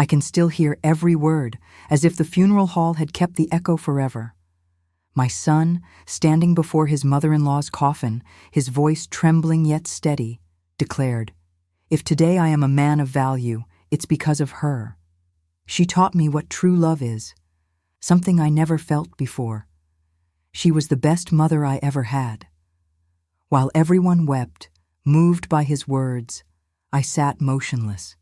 I can still hear every word, as if the funeral hall had kept the echo forever. My son, standing before his mother-in-law's coffin, his voice trembling yet steady, declared, "If today I am a man of value, it's because of her. She taught me what true love is, something I never felt before. She was the best mother I ever had." While everyone wept, moved by his words, I sat motionless.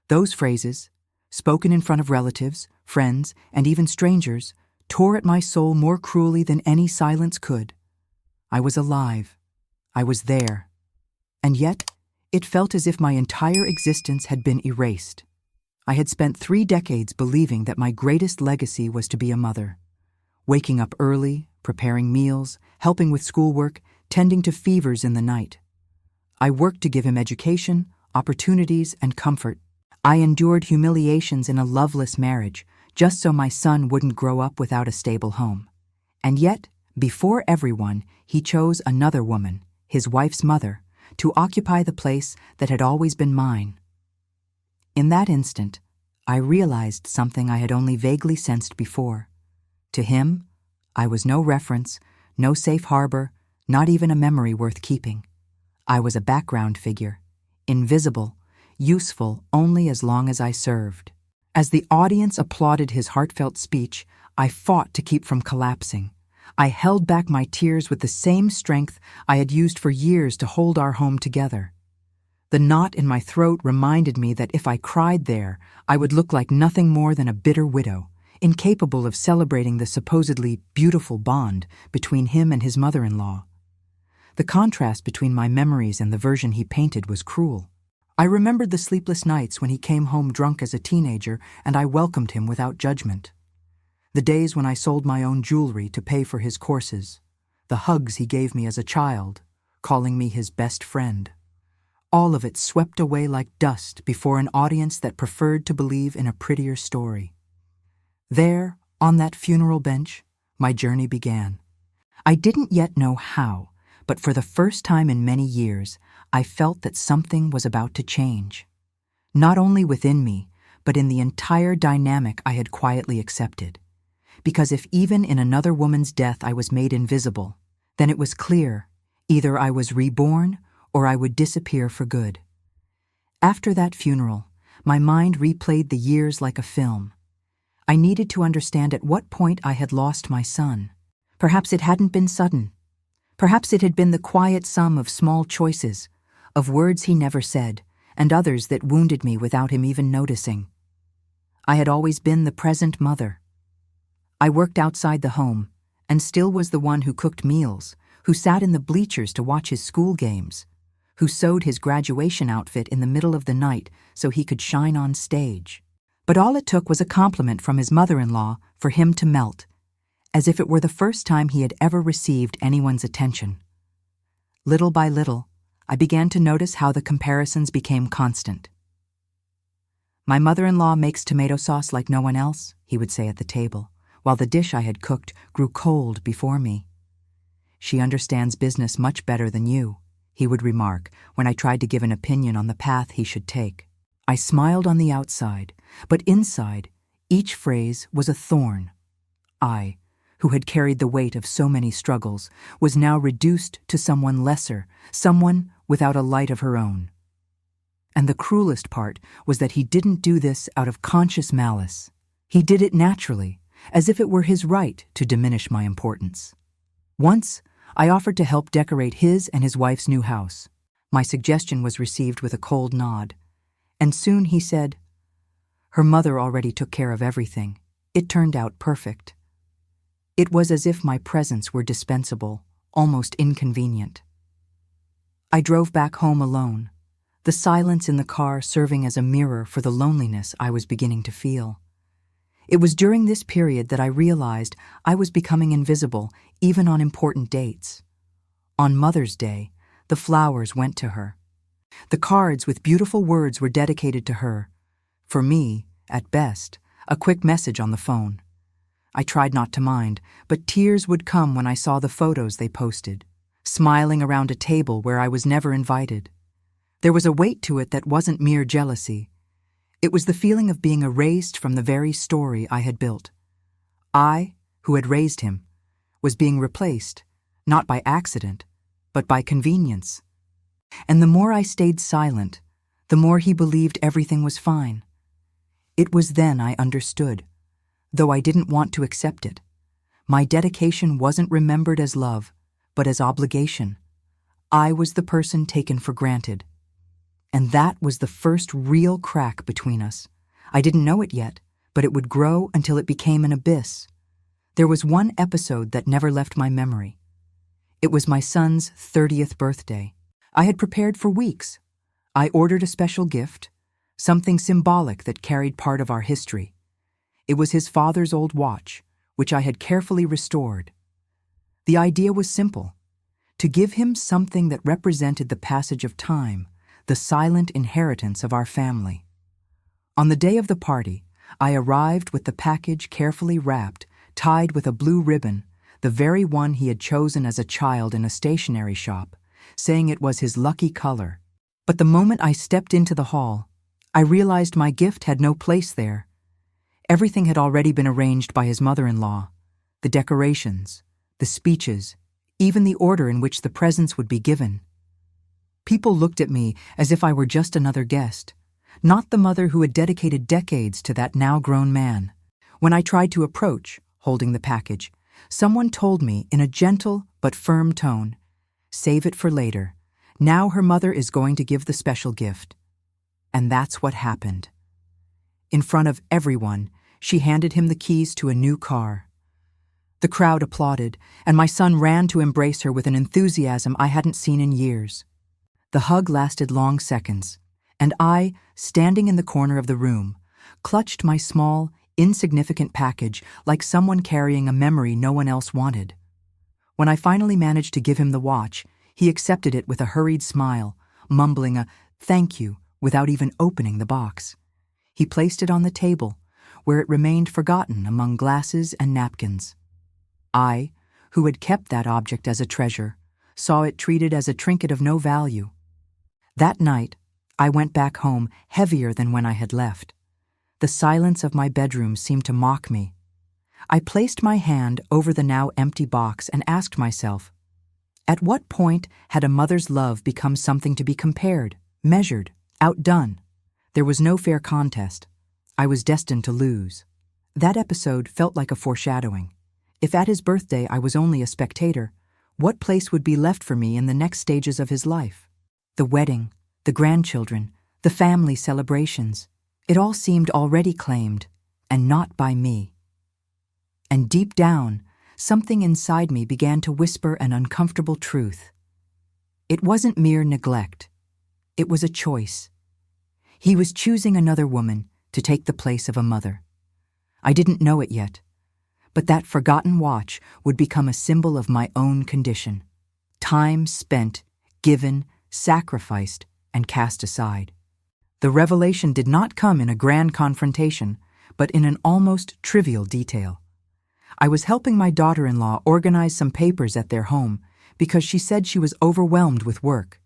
Those phrases, spoken in front of relatives, friends, and even strangers, tore at my soul more cruelly than any silence could. I was alive. I was there. And yet, it felt as if my entire existence had been erased. I had spent 3 decades believing that my greatest legacy was to be a mother. Waking up early, preparing meals, helping with schoolwork, tending to fevers in the night. I worked to give him education, opportunities, and comfort. I endured humiliations in a loveless marriage, just so my son wouldn't grow up without a stable home. And yet, before everyone, he chose another woman, his wife's mother, to occupy the place that had always been mine. In that instant, I realized something I had only vaguely sensed before. To him, I was no reference, no safe harbor, not even a memory worth keeping. I was a background figure, invisible, useful only as long as I served. As the audience applauded his heartfelt speech, I fought to keep from collapsing. I held back my tears with the same strength I had used for years to hold our home together. The knot in my throat reminded me that if I cried there, I would look like nothing more than a bitter widow, incapable of celebrating the supposedly beautiful bond between him and his mother-in-law. The contrast between my memories and the version he painted was cruel. I remembered the sleepless nights when he came home drunk as a teenager and I welcomed him without judgment. The days when I sold my own jewelry to pay for his courses. The hugs he gave me as a child, calling me his best friend. All of it swept away like dust before an audience that preferred to believe in a prettier story. There, on that funeral bench, my journey began. I didn't yet know how, but for the first time in many years, I felt that something was about to change. Not only within me, but in the entire dynamic I had quietly accepted. Because if even in another woman's death I was made invisible, then it was clear, either I was reborn or I would disappear for good. After that funeral, my mind replayed the years like a film. I needed to understand at what point I had lost my son. Perhaps it hadn't been sudden. Perhaps it had been the quiet sum of small choices, of words he never said, and others that wounded me without him even noticing. I had always been the present mother. I worked outside the home, and still was the one who cooked meals, who sat in the bleachers to watch his school games, who sewed his graduation outfit in the middle of the night so he could shine on stage. But all it took was a compliment from his mother-in-law for him to melt, as if it were the first time he had ever received anyone's attention. Little by little, I began to notice how the comparisons became constant. "My mother-in-law makes tomato sauce like no one else," he would say at the table, while the dish I had cooked grew cold before me. "She understands business much better than you," he would remark when I tried to give an opinion on the path he should take. I smiled on the outside, but inside, each phrase was a thorn. I, who had carried the weight of so many struggles, was now reduced to someone lesser, someone without a light of her own. And the cruelest part was that he didn't do this out of conscious malice. He did it naturally, as if it were his right to diminish my importance. Once, I offered to help decorate his and his wife's new house. My suggestion was received with a cold nod, and soon he said, "Her mother already took care of everything. It turned out perfect." It was as if my presence were dispensable, almost inconvenient. I drove back home alone, the silence in the car serving as a mirror for the loneliness I was beginning to feel. It was during this period that I realized I was becoming invisible, even on important dates. On Mother's Day, the flowers went to her. The cards with beautiful words were dedicated to her. For me, at best, a quick message on the phone. I tried not to mind, but tears would come when I saw the photos they posted, smiling around a table where I was never invited. There was a weight to it that wasn't mere jealousy. It was the feeling of being erased from the very story I had built. I, who had raised him, was being replaced, not by accident, but by convenience. And the more I stayed silent, the more he believed everything was fine. It was then I understood, though I didn't want to accept it. My dedication wasn't remembered as love, but as obligation. I was the person taken for granted. And that was the first real crack between us. I didn't know it yet, but it would grow until it became an abyss. There was one episode that never left my memory. It was my son's 30th birthday. I had prepared for weeks. I ordered a special gift, something symbolic that carried part of our history. It was his father's old watch, which I had carefully restored. The idea was simple: to give him something that represented the passage of time, the silent inheritance of our family. On the day of the party, I arrived with the package carefully wrapped, tied with a blue ribbon, the very one he had chosen as a child in a stationery shop, saying it was his lucky color. But the moment I stepped into the hall, I realized my gift had no place there. Everything had already been arranged by his mother-in-law: the decorations, the speeches, even the order in which the presents would be given. People looked at me as if I were just another guest, not the mother who had dedicated decades to that now-grown man. When I tried to approach, holding the package, someone told me in a gentle but firm tone, "Save it for later. Now her mother is going to give the special gift." And that's what happened. In front of everyone, she handed him the keys to a new car. The crowd applauded, and my son ran to embrace her with an enthusiasm I hadn't seen in years. The hug lasted long seconds, and I, standing in the corner of the room, clutched my small, insignificant package like someone carrying a memory no one else wanted. When I finally managed to give him the watch, he accepted it with a hurried smile, mumbling a "thank you" without even opening the box. He placed it on the table, where it remained forgotten among glasses and napkins. I, who had kept that object as a treasure, saw it treated as a trinket of no value. That night, I went back home heavier than when I had left. The silence of my bedroom seemed to mock me. I placed my hand over the now empty box and asked myself, at what point had a mother's love become something to be compared, measured, outdone? There was no fair contest. I was destined to lose. That episode felt like a foreshadowing. If at his birthday I was only a spectator, what place would be left for me in the next stages of his life? The wedding, the grandchildren, the family celebrations, it all seemed already claimed, and not by me. And deep down, something inside me began to whisper an uncomfortable truth. It wasn't mere neglect. It was a choice. He was choosing another woman to take the place of a mother. I didn't know it yet, but that forgotten watch would become a symbol of my own condition. Time spent, given, sacrificed, and cast aside. The revelation did not come in a grand confrontation, but in an almost trivial detail. I was helping my daughter-in-law organize some papers at their home because she said she was overwhelmed with work.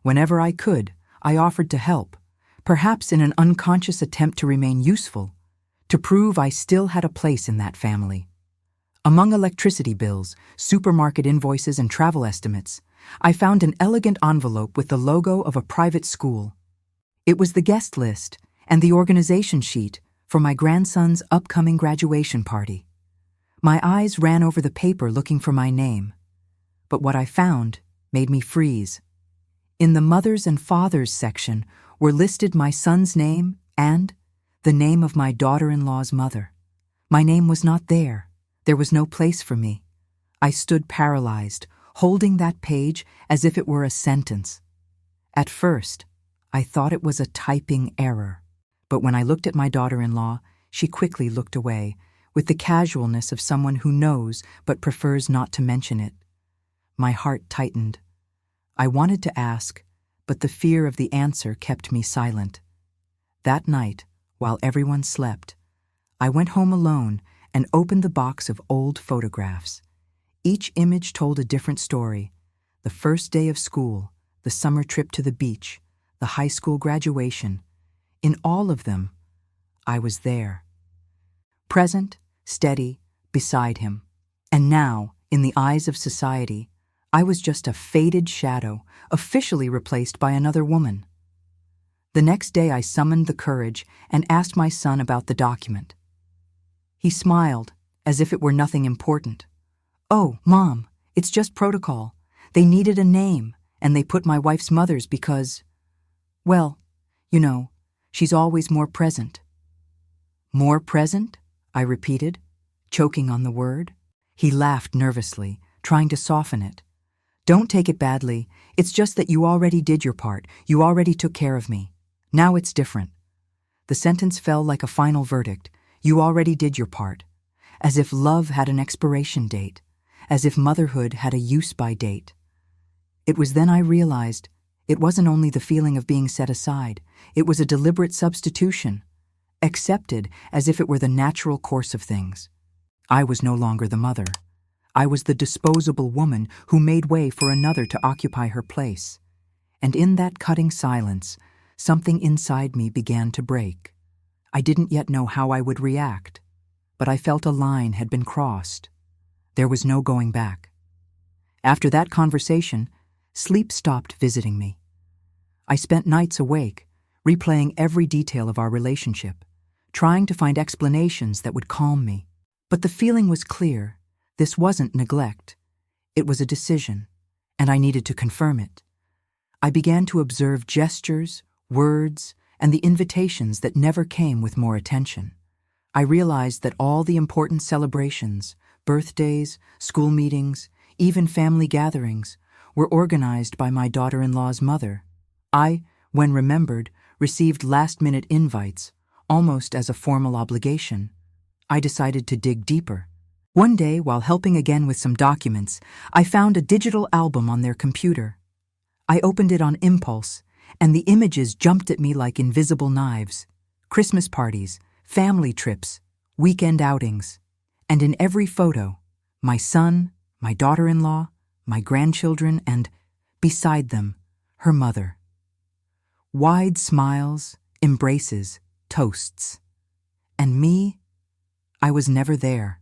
Whenever I could, I offered to help, perhaps in an unconscious attempt to remain useful, to prove I still had a place in that family. Among electricity bills, supermarket invoices, and travel estimates, I found an elegant envelope with the logo of a private school. It was the guest list and the organization sheet for my grandson's upcoming graduation party. My eyes ran over the paper looking for my name, but what I found made me freeze. In the mothers and fathers section were listed my son's name and the name of my daughter-in-law's mother. My name was not there. There was no place for me. I stood paralyzed, holding that page as if it were a sentence. At first, I thought it was a typing error, but when I looked at my daughter-in-law, she quickly looked away, with the casualness of someone who knows but prefers not to mention it. My heart tightened. I wanted to ask, but the fear of the answer kept me silent. That night, while everyone slept, I went home alone and opened the box of old photographs. Each image told a different story: the first day of school, the summer trip to the beach, the high school graduation. In all of them, I was there. Present, steady, beside him. And now, in the eyes of society, I was just a faded shadow, officially replaced by another woman. The next day I summoned the courage and asked my son about the document. He smiled, as if it were nothing important. "Oh, Mom, it's just protocol. They needed a name, and they put my wife's mother's because, well, she's always more present." "More present?" I repeated, choking on the word. He laughed nervously, trying to soften it. "Don't take it badly. It's just that you already did your part. You already took care of me. Now it's different." The sentence fell like a final verdict. You already did your part. As if love had an expiration date. As if motherhood had a use-by date. It was then I realized it wasn't only the feeling of being set aside. It was a deliberate substitution. Accepted as if it were the natural course of things. I was no longer the mother. I was the disposable woman who made way for another to occupy her place. And in that cutting silence, something inside me began to break. I didn't yet know how I would react, but I felt a line had been crossed. There was no going back. After that conversation, sleep stopped visiting me. I spent nights awake, replaying every detail of our relationship, trying to find explanations that would calm me. But the feeling was clear. This wasn't neglect. It was a decision, and I needed to confirm it. I began to observe gestures, words, and the invitations that never came with more attention. I realized that all the important celebrations, birthdays, school meetings, even family gatherings, were organized by my daughter-in-law's mother. I, when remembered, received last-minute invites, almost as a formal obligation. I decided to dig deeper. One day, while helping again with some documents, I found a digital album on their computer. I opened it on impulse, and the images jumped at me like invisible knives. Christmas parties, family trips, weekend outings. And in every photo, my son, my daughter-in-law, my grandchildren, and, beside them, her mother. Wide smiles, embraces, toasts. And me, I was never there.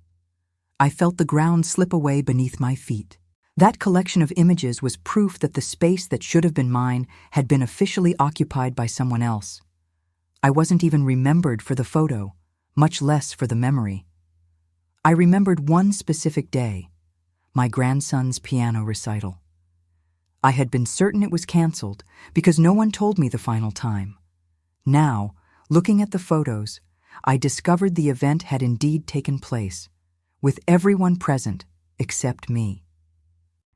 I felt the ground slip away beneath my feet. That collection of images was proof that the space that should have been mine had been officially occupied by someone else. I wasn't even remembered for the photo, much less for the memory. I remembered one specific day, my grandson's piano recital. I had been certain it was canceled because no one told me the final time. Now, looking at the photos, I discovered the event had indeed taken place, with everyone present except me.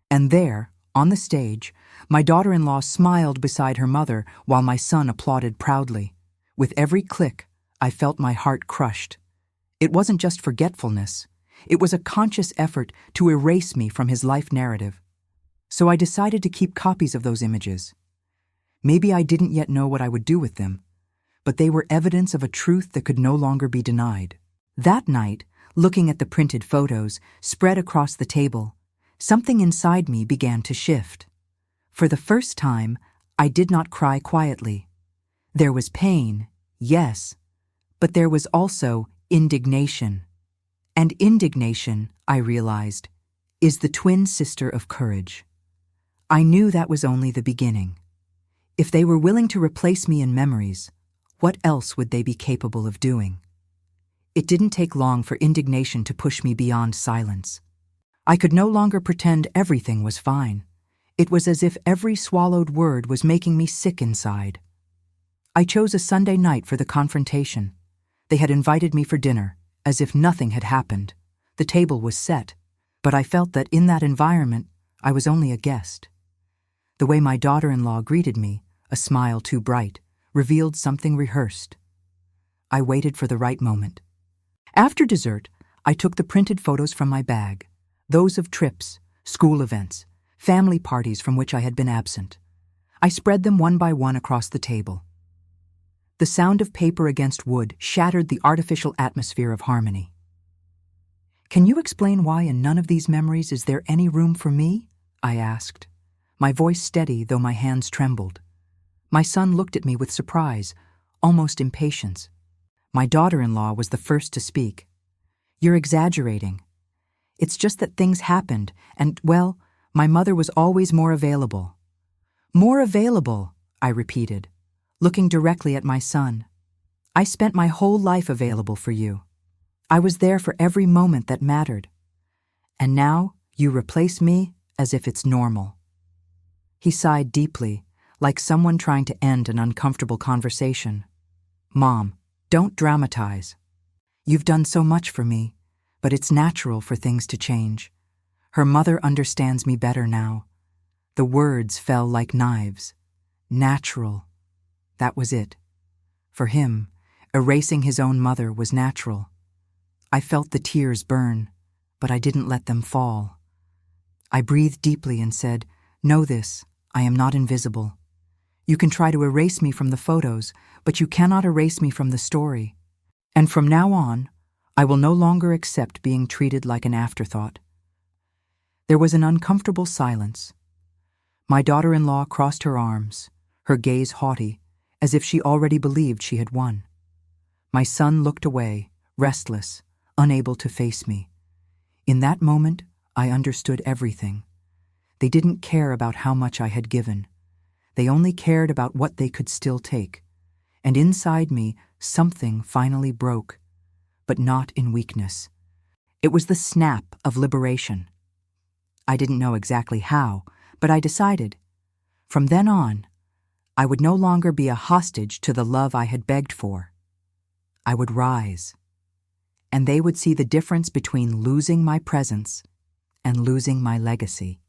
And there, on the stage, my daughter-in-law smiled beside her mother while my son applauded proudly. With every click, I felt my heart crushed. It wasn't just forgetfulness. It was a conscious effort to erase me from his life narrative. So I decided to keep copies of those images. Maybe I didn't yet know what I would do with them, but they were evidence of a truth that could no longer be denied. That night, looking at the printed photos spread across the table, something inside me began to shift. For the first time, I did not cry quietly. There was pain, yes, but there was also indignation. And indignation, I realized, is the twin sister of courage. I knew that was only the beginning. If they were willing to replace me in memories, what else would they be capable of doing? It didn't take long for indignation to push me beyond silence. I could no longer pretend everything was fine. It was as if every swallowed word was making me sick inside. I chose a Sunday night for the confrontation. They had invited me for dinner, as if nothing had happened. The table was set, but I felt that in that environment, I was only a guest. The way my daughter-in-law greeted me, a smile too bright, revealed something rehearsed. I waited for the right moment. After dessert, I took the printed photos from my bag, those of trips, school events, family parties from which I had been absent. I spread them one by one across the table. The sound of paper against wood shattered the artificial atmosphere of harmony. "Can you explain why in none of these memories is there any room for me?" I asked, my voice steady though my hands trembled. My son looked at me with surprise, almost impatience. My daughter-in-law was the first to speak. "You're exaggerating. It's just that things happened, and, well, my mother was always more available." "More available," I repeated, looking directly at my son. "I spent my whole life available for you. I was there for every moment that mattered. And now you replace me as if it's normal." He sighed deeply, like someone trying to end an uncomfortable conversation. "Mom, don't dramatize. You've done so much for me, but it's natural for things to change. Her mother understands me better now." The words fell like knives. Natural. That was it. For him, erasing his own mother was natural. I felt the tears burn, but I didn't let them fall. I breathed deeply and said, "Know this, I am not invisible. You can try to erase me from the photos, but you cannot erase me from the story. And from now on, I will no longer accept being treated like an afterthought." There was an uncomfortable silence. My daughter-in-law crossed her arms, her gaze haughty, as if she already believed she had won. My son looked away, restless, unable to face me. In that moment, I understood everything. They didn't care about how much I had given. They only cared about what they could still take. And inside me, something finally broke, but not in weakness. It was the snap of liberation. I didn't know exactly how, but I decided, from then on, I would no longer be a hostage to the love I had begged for. I would rise, and they would see the difference between losing my presence and losing my legacy.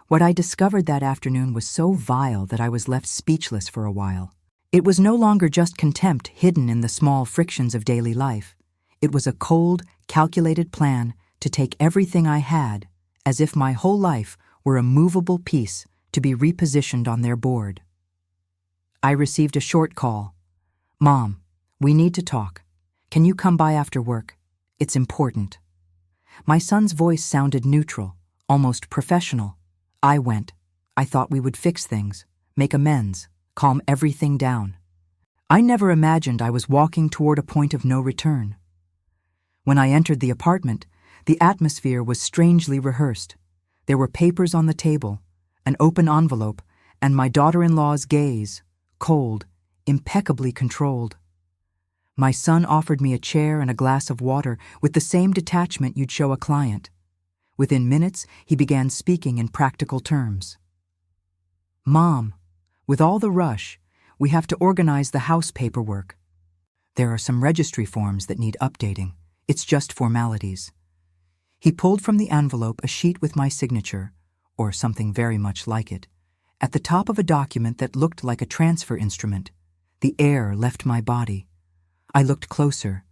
What I discovered that afternoon was so vile that I was left speechless for a while. It was no longer just contempt hidden in the small frictions of daily life. It was a cold, calculated plan to take everything I had, as if my whole life were a movable piece to be repositioned on their board. I received a short call. "Mom, we need to talk. Can you come by after work? It's important." My son's voice sounded neutral, almost professional. I went. I thought we would fix things, make amends, calm everything down. I never imagined I was walking toward a point of no return. When I entered the apartment, the atmosphere was strangely rehearsed. There were papers on the table, an open envelope, and my daughter-in-law's gaze, cold, impeccably controlled. My son offered me a chair and a glass of water with the same detachment you'd show a client. Within minutes, he began speaking in practical terms. "Mom, with all the rush, we have to organize the house paperwork. There are some registry forms that need updating. It's just formalities." He pulled from the envelope a sheet with my signature, or something very much like it, at the top of a document that looked like a transfer instrument. The air left my body. I looked closer.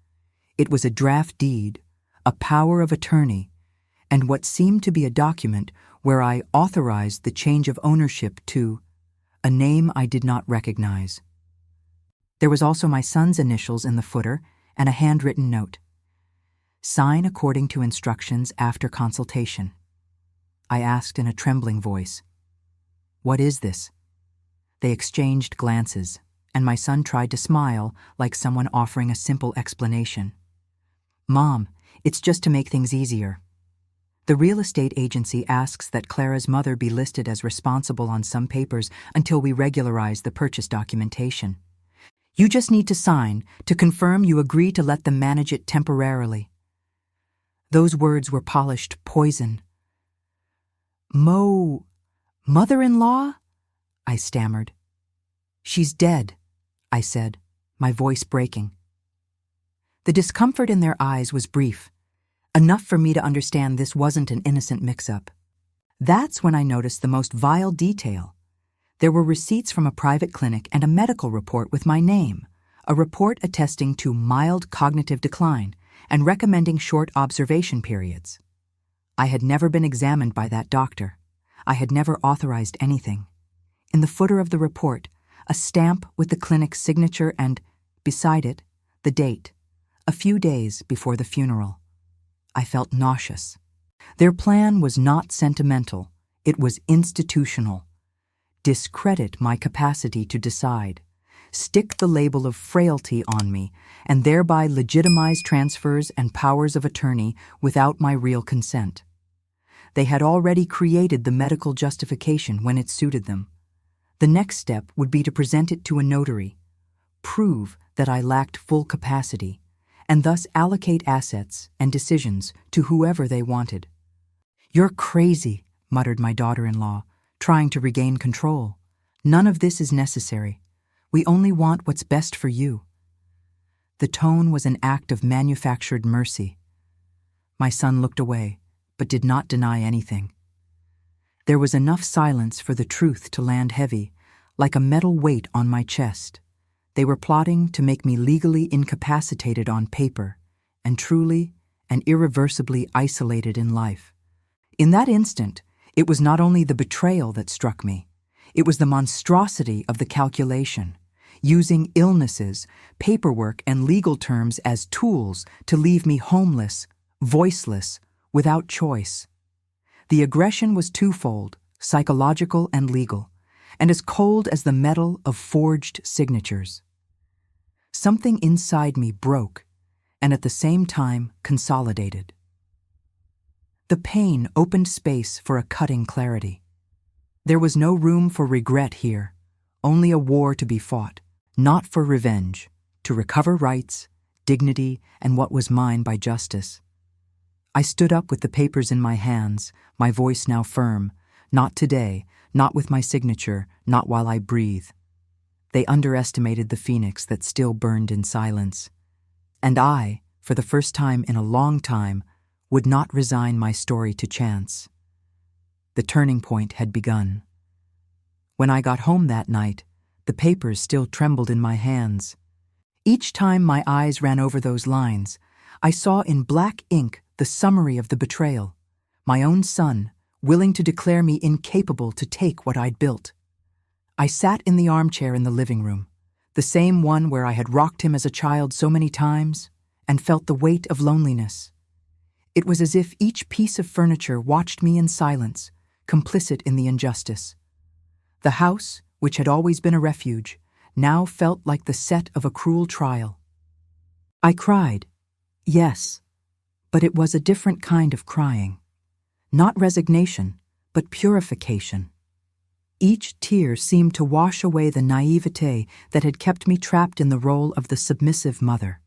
It was a draft deed, a power of attorney, and what seemed to be a document where I authorized the change of ownership to a name I did not recognize. There was also my son's initials in the footer and a handwritten note. "Sign according to instructions after consultation." I asked in a trembling voice, "What is this?" They exchanged glances, and my son tried to smile like someone offering a simple explanation. "Mom, it's just to make things easier. The real estate agency asks that Clara's mother be listed as responsible on some papers until we regularize the purchase documentation. You just need to sign to confirm you agree to let them manage it temporarily." Those words were polished poison. Mother-in-law?" I stammered. "She's dead," I said, my voice breaking. The discomfort in their eyes was brief, enough for me to understand this wasn't an innocent mix-up. That's when I noticed the most vile detail. There were receipts from a private clinic and a medical report with my name, a report attesting to mild cognitive decline and recommending short observation periods. I had never been examined by that doctor. I had never authorized anything. In the footer of the report, a stamp with the clinic's signature and, beside it, the date, a few days before the funeral. I felt nauseous. Their plan was not sentimental, it was institutional. Discredit my capacity to decide. stick the label of frailty on me, and thereby legitimize transfers and powers of attorney without my real consent. They had already created the medical justification when it suited them. The next step would be to present it to a notary, prove that I lacked full capacity, and thus allocate assets and decisions to whoever they wanted. "You're crazy," muttered my daughter-in-law, trying to regain control. "None of this is necessary. We only want what's best for you." The tone was an act of manufactured mercy. My son looked away, but did not deny anything. There was enough silence for the truth to land heavy, like a metal weight on my chest. They were plotting to make me legally incapacitated on paper, and truly and irreversibly isolated in life. In that instant, it was not only the betrayal that struck me, it was the monstrosity of the calculation, using illnesses, paperwork, and legal terms as tools to leave me homeless, voiceless, without choice. The aggression was twofold, psychological and legal, and as cold as the metal of forged signatures. Something inside me broke, and at the same time consolidated. The pain opened space for a cutting clarity. There was no room for regret here, only a war to be fought, not for revenge, to recover rights, dignity, and what was mine by justice. I stood up with the papers in my hands, my voice now firm. "Not today, not with my signature, not while I breathe." They underestimated the phoenix that still burned in silence. And I, for the first time in a long time, would not resign my story to chance. The turning point had begun. When I got home that night, the papers still trembled in my hands. Each time my eyes ran over those lines, I saw in black ink the summary of the betrayal. My own son, willing to declare me incapable to take what I'd built. I sat in the armchair in the living room, the same one where I had rocked him as a child so many times, and felt the weight of loneliness. It was as if each piece of furniture watched me in silence, complicit in the injustice. The house, which had always been a refuge, now felt like the set of a cruel trial. I cried, yes, but it was a different kind of crying. Not resignation, but purification. Each tear seemed to wash away the naivete that had kept me trapped in the role of the submissive mother.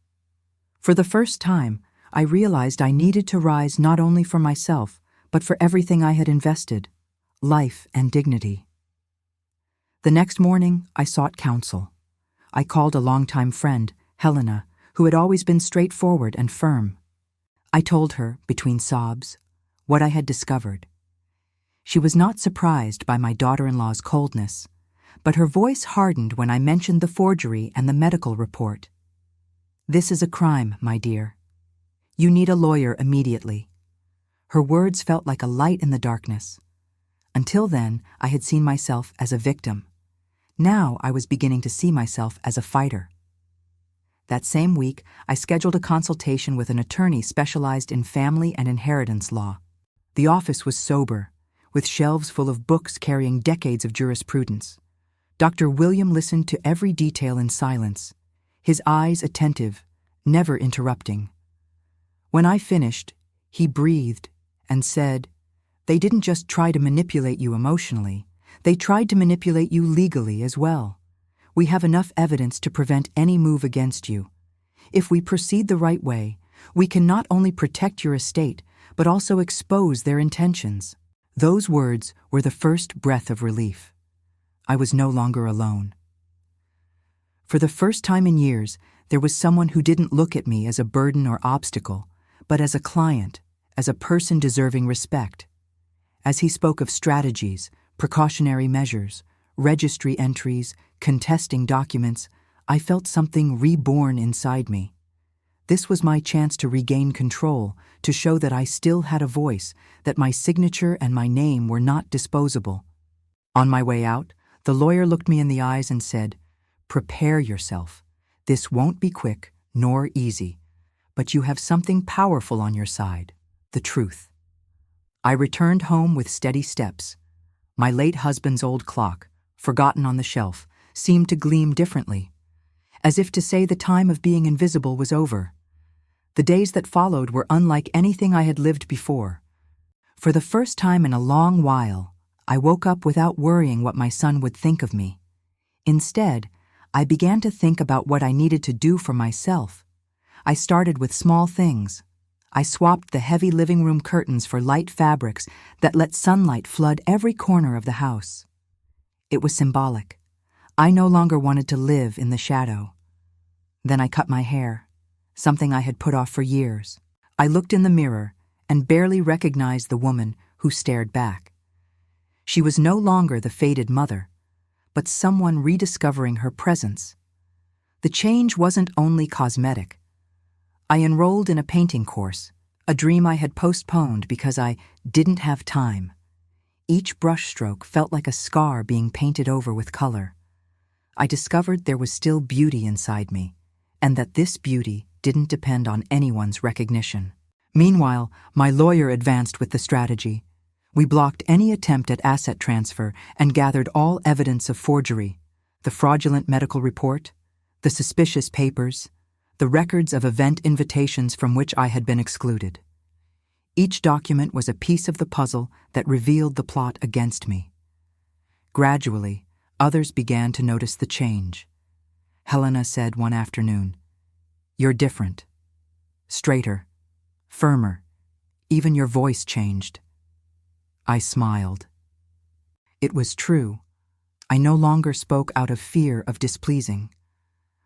For the first time, I realized I needed to rise not only for myself, but for everything I had invested, life and dignity. The next morning, I sought counsel. I called a longtime friend, Helena, who had always been straightforward and firm. I told her, between sobs, what I had discovered. She was not surprised by my daughter-in-law's coldness, but her voice hardened when I mentioned the forgery and the medical report. "This is a crime, my dear. You need a lawyer immediately." Her words felt like a light in the darkness. Until then, I had seen myself as a victim. Now I was beginning to see myself as a fighter. That same week, I scheduled a consultation with an attorney specialized in family and inheritance law. The office was sober, with shelves full of books carrying decades of jurisprudence. Dr. William listened to every detail in silence, his eyes attentive, never interrupting. When I finished, he breathed and said, "They didn't just try to manipulate you emotionally, they tried to manipulate you legally as well. We have enough evidence to prevent any move against you. If we proceed the right way, we can not only protect your estate, but also expose their intentions." Those words were the first breath of relief. I was no longer alone. For the first time in years, there was someone who didn't look at me as a burden or obstacle, but as a client, as a person deserving respect. As he spoke of strategies, precautionary measures, registry entries, contesting documents, I felt something reborn inside me. This was my chance to regain control, to show that I still had a voice, that my signature and my name were not disposable. On my way out, the lawyer looked me in the eyes and said, "Prepare yourself. This won't be quick nor easy, but you have something powerful on your side, the truth." I returned home with steady steps. My late husband's old clock, forgotten on the shelf, seemed to gleam differently, as if to say the time of being invisible was over. The days that followed were unlike anything I had lived before. For the first time in a long while, I woke up without worrying what my son would think of me. Instead, I began to think about what I needed to do for myself. I started with small things. I swapped the heavy living room curtains for light fabrics that let sunlight flood every corner of the house. It was symbolic. I no longer wanted to live in the shadow. Then I cut my hair, something I had put off for years. I looked in the mirror and barely recognized the woman who stared back. She was no longer the faded mother, but someone rediscovering her presence. The change wasn't only cosmetic. I enrolled in a painting course, a dream I had postponed because I didn't have time. Each brushstroke felt like a scar being painted over with color. I discovered there was still beauty inside me, and that this beauty didn't depend on anyone's recognition. Meanwhile, my lawyer advanced with the strategy. We blocked any attempt at asset transfer and gathered all evidence of forgery: the fraudulent medical report, the suspicious papers, the records of event invitations from which I had been excluded. Each document was a piece of the puzzle that revealed the plot against me. Gradually, others began to notice the change. Helena said one afternoon, "You're different. Straighter, firmer. Even your voice changed." I smiled. It was true. I no longer spoke out of fear of displeasing.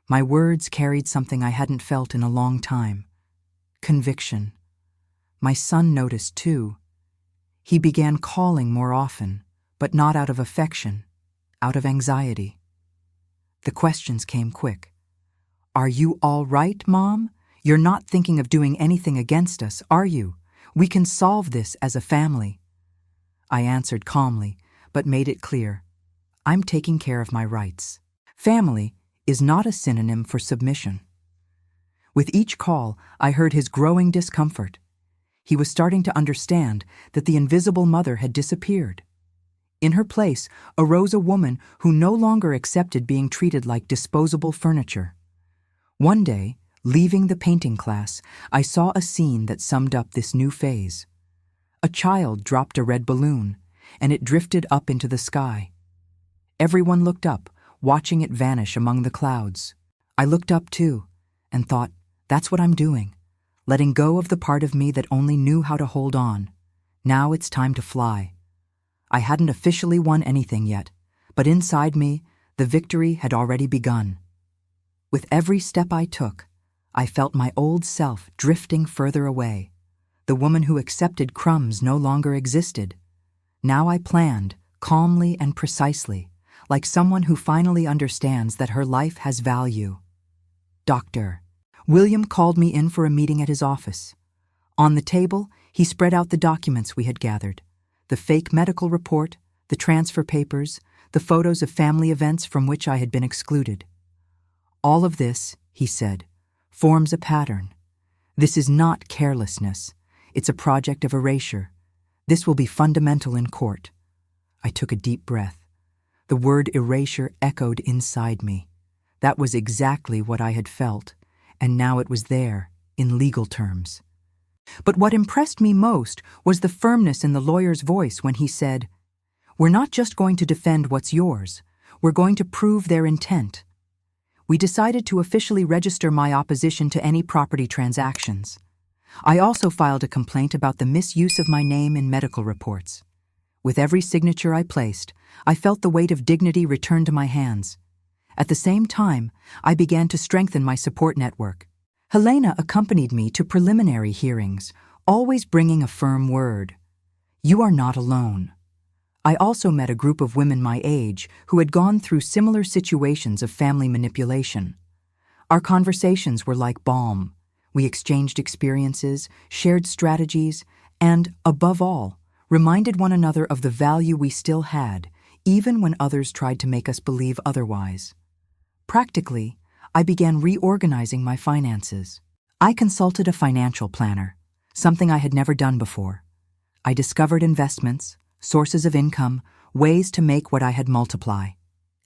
My words carried something I hadn't felt in a long time: conviction. My son noticed too. He began calling more often, but not out of affection, out of anxiety. The questions came quick. "Are you all right, Mom? You're not thinking of doing anything against us, are you? We can solve this as a family." I answered calmly, but made it clear: I'm taking care of my rights. Family is not a synonym for submission. With each call, I heard his growing discomfort. He was starting to understand that the invisible mother had disappeared. In her place arose a woman who no longer accepted being treated like disposable furniture. One day, leaving the painting class, I saw a scene that summed up this new phase. A child dropped a red balloon, and it drifted up into the sky. Everyone looked up, watching it vanish among the clouds. I looked up too, and thought, that's what I'm doing, letting go of the part of me that only knew how to hold on. Now it's time to fly. I hadn't officially won anything yet, but inside me, the victory had already begun. With every step I took, I felt my old self drifting further away. The woman who accepted crumbs no longer existed. Now I planned, calmly and precisely, like someone who finally understands that her life has value. Doctor. William called me in for a meeting at his office. On the table, he spread out the documents we had gathered: the fake medical report, the transfer papers, the photos of family events from which I had been excluded. "All of this," he said, "forms a pattern. This is not carelessness. It's a project of erasure. This will be fundamental in court." I took a deep breath. The word erasure echoed inside me. That was exactly what I had felt, and now it was there, in legal terms. But what impressed me most was the firmness in the lawyer's voice when he said, "We're not just going to defend what's yours. We're going to prove their intent." We decided to officially register my opposition to any property transactions. I also filed a complaint about the misuse of my name in medical reports. With every signature I placed, I felt the weight of dignity return to my hands. At the same time, I began to strengthen my support network. Helena accompanied me to preliminary hearings, always bringing a firm word. "You are not alone." I also met a group of women my age who had gone through similar situations of family manipulation. Our conversations were like balm. We exchanged experiences, shared strategies, and, above all, reminded one another of the value we still had, even when others tried to make us believe otherwise. Practically, I began reorganizing my finances. I consulted a financial planner, something I had never done before. I discovered investments, sources of income, ways to make what I had multiply.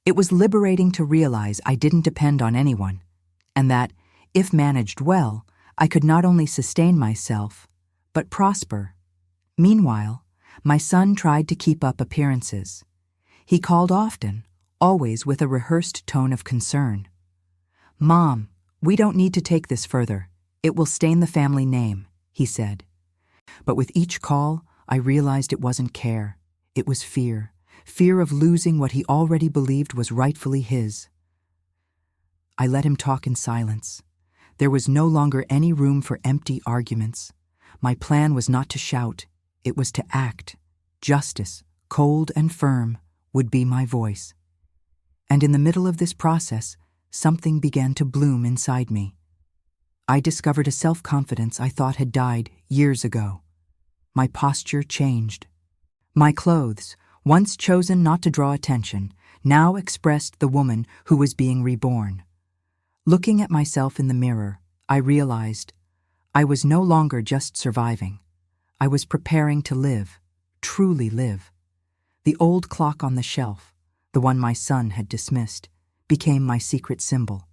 It was liberating to realize I didn't depend on anyone, and that, if managed well, I could not only sustain myself, but prosper. Meanwhile, my son tried to keep up appearances. He called often, always with a rehearsed tone of concern. "Mom, we don't need to take this further. It will stain the family name," he said. But with each call, I realized it wasn't care. It was fear. Fear of losing what he already believed was rightfully his. I let him talk in silence. There was no longer any room for empty arguments. My plan was not to shout, it was to act. Justice, cold and firm, would be my voice. And in the middle of this process, something began to bloom inside me. I discovered a self-confidence I thought had died years ago. My posture changed. My clothes, once chosen not to draw attention, now expressed the woman who was being reborn. Looking at myself in the mirror, I realized I was no longer just surviving. I was preparing to live, truly live. The old clock on the shelf, the one my son had dismissed, became my secret symbol.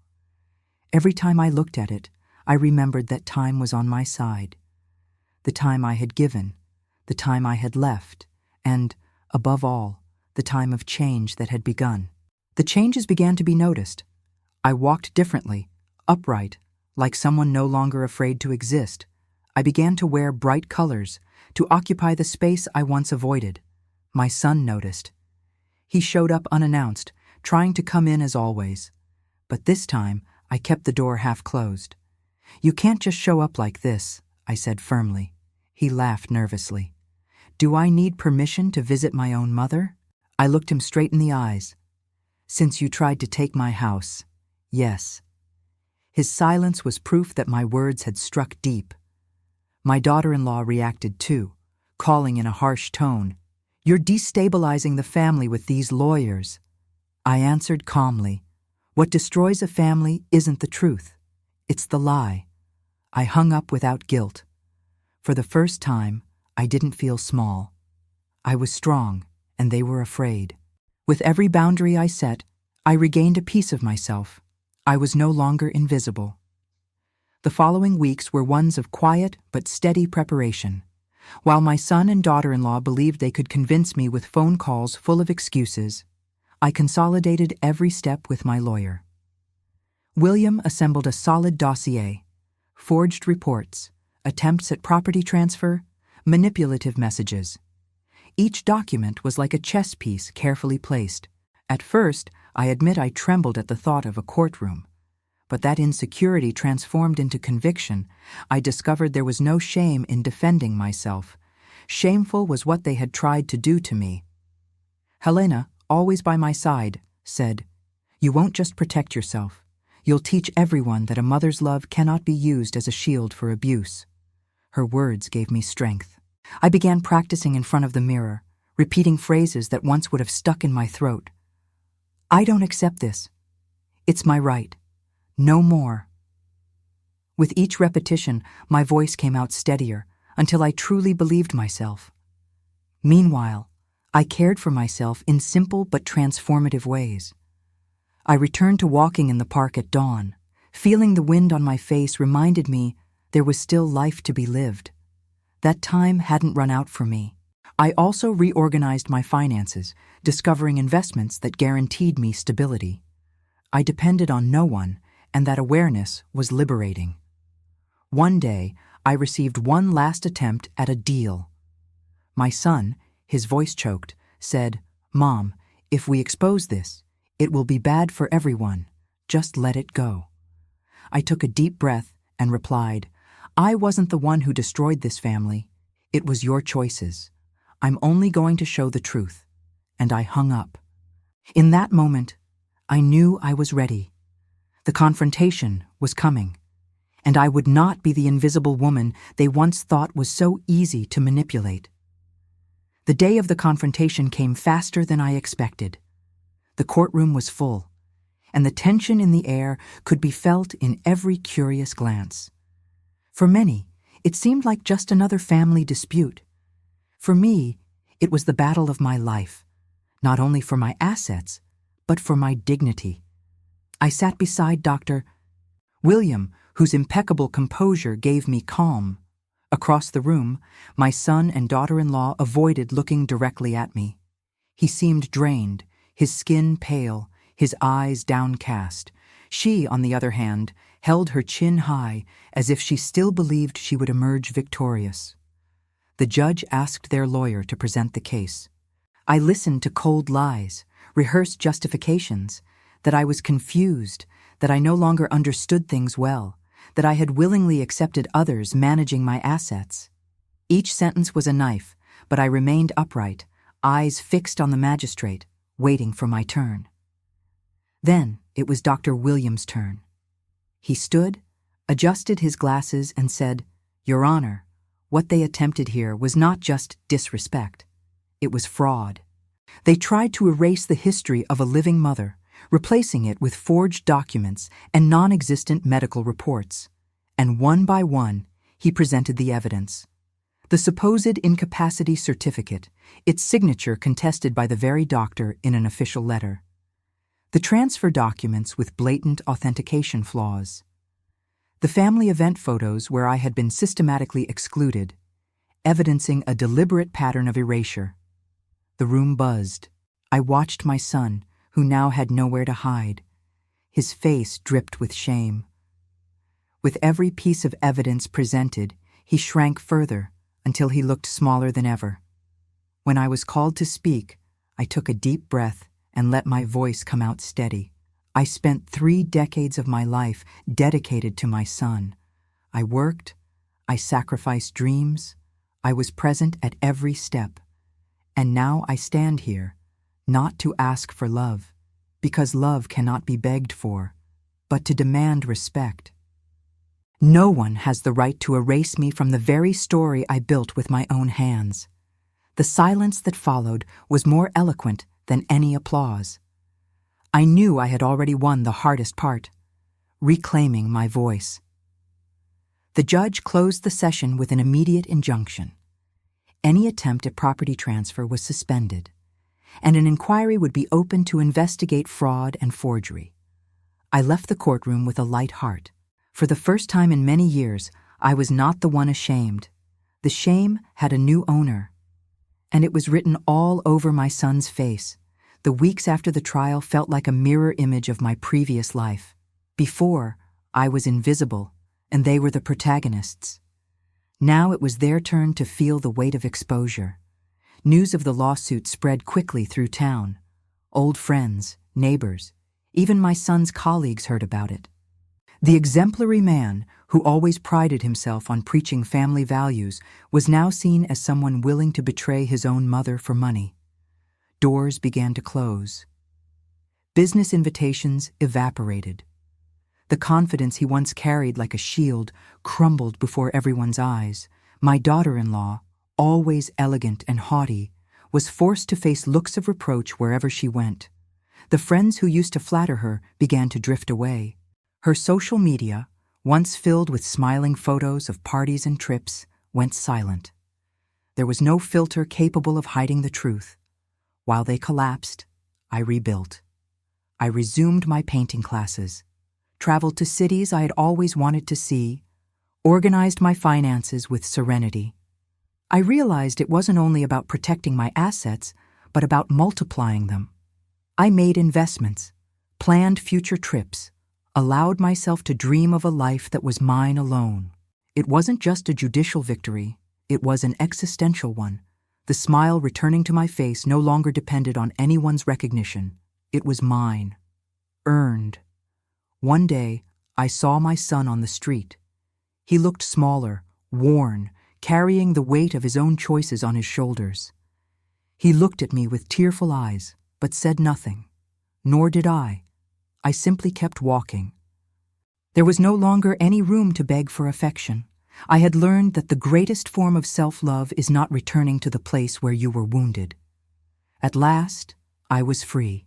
Every time I looked at it, I remembered that time was on my side. The time I had given, the time I had left, and, above all, the time of change that had begun. The changes began to be noticed. I walked differently, upright, like someone no longer afraid to exist. I began to wear bright colors, to occupy the space I once avoided. My son noticed. He showed up unannounced, trying to come in as always. But this time, I kept the door half closed. "You can't just show up like this," I said firmly. He laughed nervously. "Do I need permission to visit my own mother?" I looked him straight in the eyes. "Since you tried to take my house, yes." His silence was proof that my words had struck deep. My daughter-in-law reacted too, calling in a harsh tone, "You're destabilizing the family with these lawyers." I answered calmly, "What destroys a family isn't the truth. It's the lie." I hung up without guilt. For the first time, I didn't feel small. I was strong, and they were afraid. With every boundary I set, I regained a piece of myself. I was no longer invisible. The following weeks were ones of quiet but steady preparation. While my son and daughter-in-law believed they could convince me with phone calls full of excuses, I consolidated every step with my lawyer. William assembled a solid dossier, forged reports, attempts at property transfer, manipulative messages. Each document was like a chess piece carefully placed. At first, I admit I trembled at the thought of a courtroom. But that insecurity transformed into conviction. I discovered there was no shame in defending myself. Shameful was what they had tried to do to me. Helena, always by my side, said, "You won't just protect yourself. You'll teach everyone that a mother's love cannot be used as a shield for abuse." Her words gave me strength. I began practicing in front of the mirror, repeating phrases that once would have stuck in my throat. "I don't accept this. It's my right. No more." With each repetition, my voice came out steadier, until I truly believed myself. Meanwhile, I cared for myself in simple but transformative ways. I returned to walking in the park at dawn. Feeling the wind on my face reminded me there was still life to be lived. That time hadn't run out for me. I also reorganized my finances, discovering investments that guaranteed me stability. I depended on no one, and that awareness was liberating. One day, I received one last attempt at a deal. My son, his voice choked, said, "Mom, if we expose this, it will be bad for everyone. Just let it go." I took a deep breath and replied, "I wasn't the one who destroyed this family. It was your choices. I'm only going to show the truth." And I hung up. In that moment, I knew I was ready. The confrontation was coming, and I would not be the invisible woman they once thought was so easy to manipulate. The day of the confrontation came faster than I expected. The courtroom was full, and the tension in the air could be felt in every curious glance. For many, it seemed like just another family dispute. For me, it was the battle of my life, not only for my assets, but for my dignity. I sat beside Dr. William, whose impeccable composure gave me calm. Across the room, my son and daughter-in-law avoided looking directly at me. He seemed drained, his skin pale, his eyes downcast. She, on the other hand, held her chin high as if she still believed she would emerge victorious. The judge asked their lawyer to present the case. I listened to cold lies, rehearsed justifications, that I was confused, that I no longer understood things well, that I had willingly accepted others managing my assets. Each sentence was a knife, but I remained upright, eyes fixed on the magistrate, waiting for my turn. Then it was Dr. Williams' turn. He stood, adjusted his glasses, and said, "Your Honor, what they attempted here was not just disrespect. It was fraud. They tried to erase the history of a living mother, replacing it with forged documents and non-existent medical reports. And one by one, he presented the evidence. The supposed incapacity certificate, its signature contested by the very doctor in an official letter. The transfer documents with blatant authentication flaws. The family event photos where I had been systematically excluded, evidencing a deliberate pattern of erasure. The room buzzed. I watched my son, who now had nowhere to hide. His face dripped with shame. With every piece of evidence presented, he shrank further until he looked smaller than ever. When I was called to speak, I took a deep breath and let my voice come out steady. I spent 3 decades of my life dedicated to my son. I worked, I sacrificed dreams, I was present at every step. And now I stand here, not to ask for love, because love cannot be begged for, but to demand respect. No one has the right to erase me from the very story I built with my own hands. The silence that followed was more eloquent than any applause. I knew I had already won the hardest part, reclaiming my voice. The judge closed the session with an immediate injunction. Any attempt at property transfer was suspended, and an inquiry would be opened to investigate fraud and forgery. I left the courtroom with a light heart. For the first time in many years, I was not the one ashamed. The shame had a new owner, and it was written all over my son's face. The weeks after the trial felt like a mirror image of my previous life. Before, I was invisible, and they were the protagonists. Now it was their turn to feel the weight of exposure. News of the lawsuit spread quickly through town. Old friends, neighbors, even my son's colleagues heard about it. The exemplary man, who always prided himself on preaching family values, was now seen as someone willing to betray his own mother for money. Doors began to close. Business invitations evaporated. The confidence he once carried like a shield crumbled before everyone's eyes. My daughter-in-law, always elegant and haughty, was forced to face looks of reproach wherever she went. The friends who used to flatter her began to drift away. Her social media, once filled with smiling photos of parties and trips, went silent. There was no filter capable of hiding the truth. While they collapsed, I rebuilt. I resumed my painting classes, traveled to cities I had always wanted to see, organized my finances with serenity. I realized it wasn't only about protecting my assets, but about multiplying them. I made investments, planned future trips, allowed myself to dream of a life that was mine alone. It wasn't just a judicial victory, it was an existential one. The smile returning to my face no longer depended on anyone's recognition. It was mine, earned. One day, I saw my son on the street. He looked smaller, worn, carrying the weight of his own choices on his shoulders. He looked at me with tearful eyes, but said nothing. Nor did I. I simply kept walking. There was no longer any room to beg for affection. I had learned that the greatest form of self-love is not returning to the place where you were wounded. At last, I was free.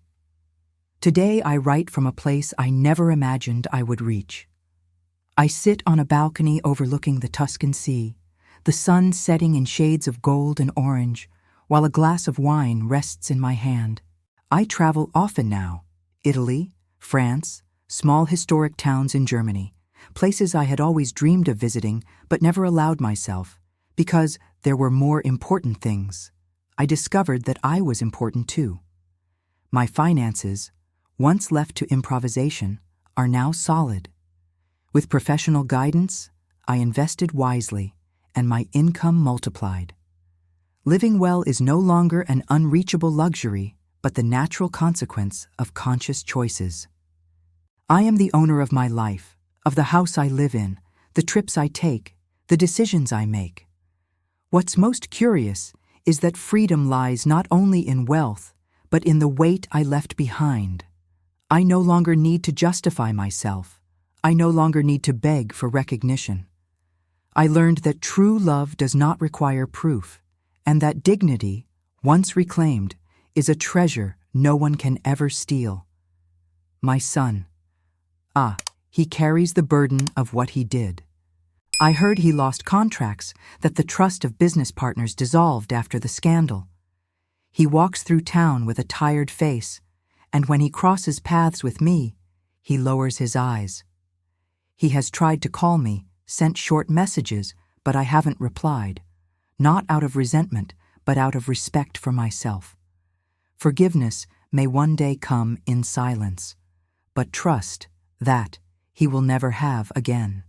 Today I write from a place I never imagined I would reach. I sit on a balcony overlooking the Tuscan Sea, the sun setting in shades of gold and orange, while a glass of wine rests in my hand. I travel often now, Italy, France, small historic towns in Germany, places I had always dreamed of visiting but never allowed myself, because there were more important things. I discovered that I was important too. My finances, once left to improvisation, are now solid. With professional guidance, I invested wisely, and my income multiplied. Living well is no longer an unreachable luxury, but the natural consequence of conscious choices. I am the owner of my life, of the house I live in, the trips I take, the decisions I make. What's most curious is that freedom lies not only in wealth, but in the weight I left behind. I no longer need to justify myself. I no longer need to beg for recognition. I learned that true love does not require proof, and that dignity, once reclaimed, is a treasure no one can ever steal. My son. He carries the burden of what he did. I heard he lost contracts, that the trust of business partners dissolved after the scandal. He walks through town with a tired face, and when he crosses paths with me, he lowers his eyes. He has tried to call me, sent short messages, but I haven't replied, not out of resentment, but out of respect for myself. Forgiveness may one day come in silence, but trust that he will never have again.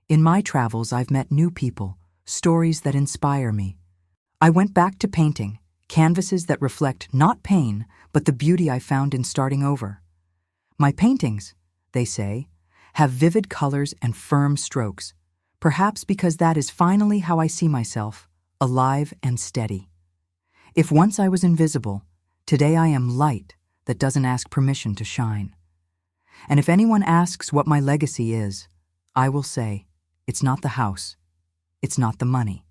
In my travels, I've met new people, stories that inspire me. I went back to painting, canvases that reflect not pain, but the beauty I found in starting over. My paintings, they say, have vivid colors and firm strokes, perhaps because that is finally how I see myself, alive and steady. If once I was invisible, today I am light that doesn't ask permission to shine. And if anyone asks what my legacy is, I will say, it's not the house, it's not the money,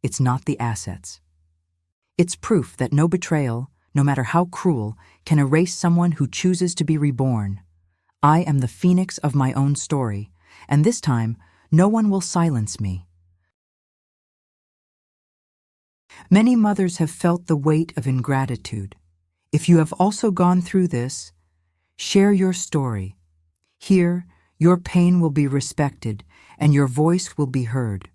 it's not the assets. It's proof that no betrayal, no matter how cruel, can erase someone who chooses to be reborn. I am the phoenix of my own story, and this time, no one will silence me. Many mothers have felt the weight of ingratitude. If you have also gone through this, share your story. Here, your pain will be respected, and your voice will be heard.